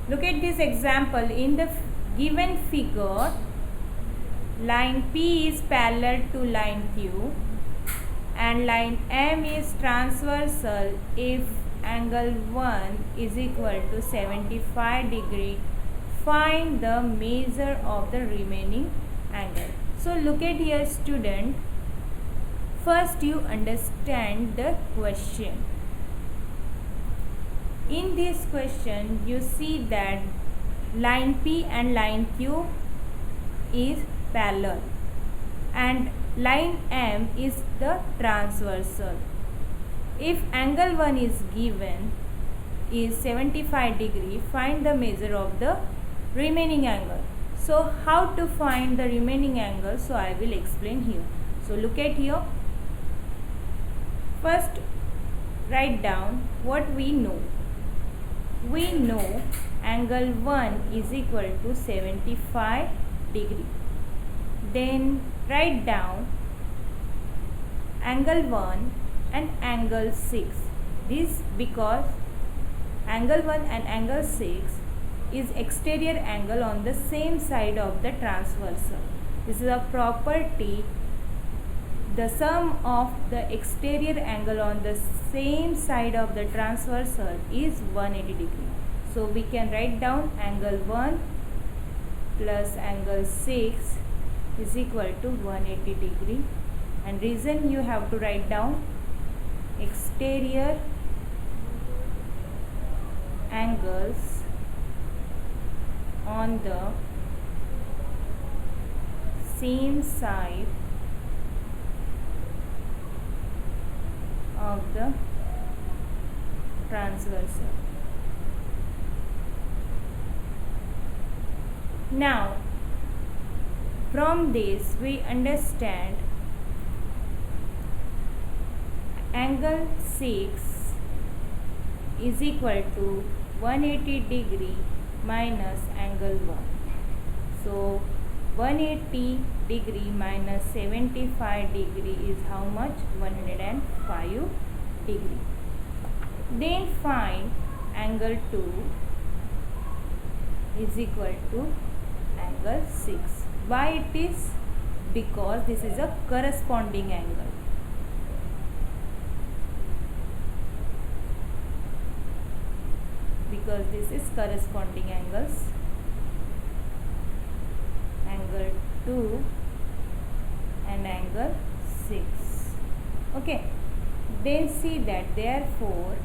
Look at this example. In the given figure, line P is parallel to line Q and line M is transversal if angle 1 is equal to 75 degree. Find the measure of the remaining angle. So look at here, student. First you understand the question. In this question you see that line P and line Q is parallel and line M is the transversal. If angle 1 is given is 75 degree, find the measure of the remaining angle. So how to find the remaining angle? So I will explain here. So look at here. First write down what we know. We know angle 1 is equal to 75 degree. Then write down angle 1 and angle 6. This because angle 1 and angle 6 is exterior angle on the same side of the transversal. This is a property. The sum of the exterior angle on the same side of the transversal is 180 degree. So we can write down angle 1 plus angle 6 is equal to 180 degree. And reason you have to write down exterior angles on the same side of the transversal. Now from this we understand angle 6 is equal to 180 degree minus angle 1. So 180 degree minus 75 degree is how much? 105 degree. Then find angle 2 is equal to angle 6. Why it is? Because this is a corresponding angle. Because this is corresponding angles. Angle 2 and angle 6. Okay. Then see that therefore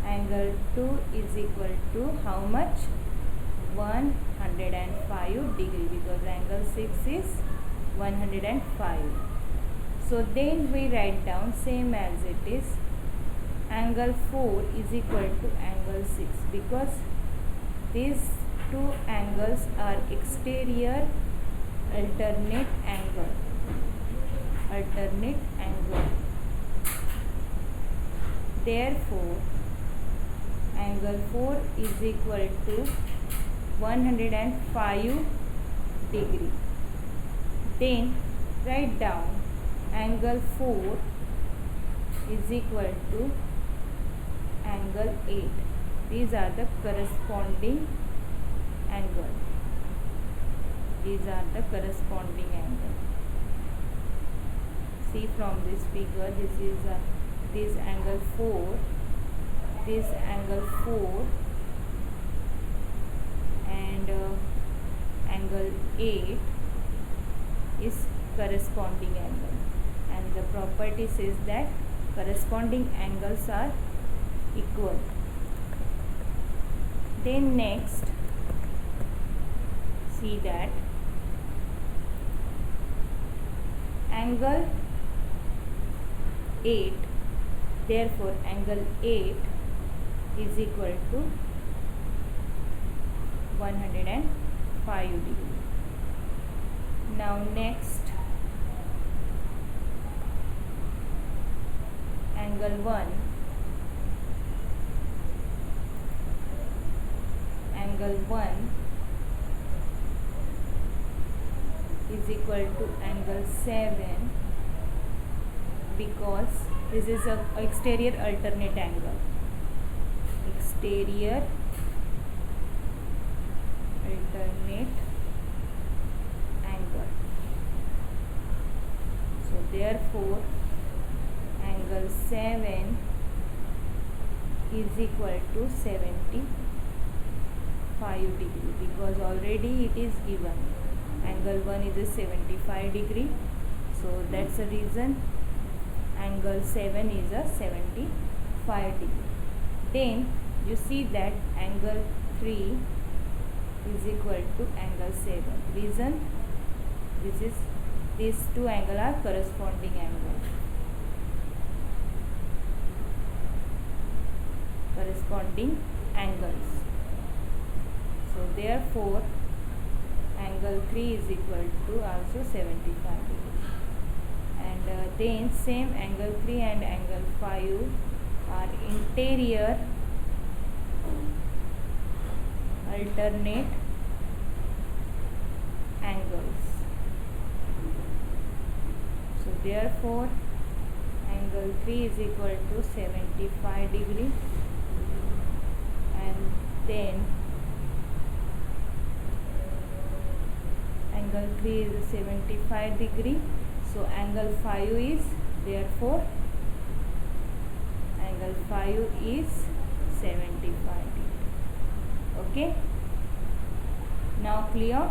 angle 2 is equal to how much? 105 degree, because angle 6 is 105. So then we write down same as it is. Angle 4 is equal to angle 6 because these two angles are exterior alternate angle. Therefore angle 4 is equal to 105 degree. Then write down angle 4 is equal to angle 8. These are the corresponding angle. See from this figure, this angle 4, this angle 4 and angle 8 is corresponding angle, and the property says that corresponding angles are equal. Then next see that angle 8, therefore angle 8 is equal to 105 degree. Now next angle 1, is equal to angle 7 because this is a exterior alternate angle. alternate angle. So therefore angle 7 is equal to 75 degree, because already it is given angle 1 is a 75 degree. So that's the reason angle 7 is a 75 degree. Then you see that angle 3 is equal to angle 7. Reason, these two angles are corresponding angles. So therefore angle 3 is equal to also 75 degree. And then same angle 3 and angle 5 are interior alternate angles. So therefore angle 3 is equal to 75 degree, and then angle 3 is 75 degree. So angle 5 is, therefore angle 5 is 75 degree. Okay, now clear?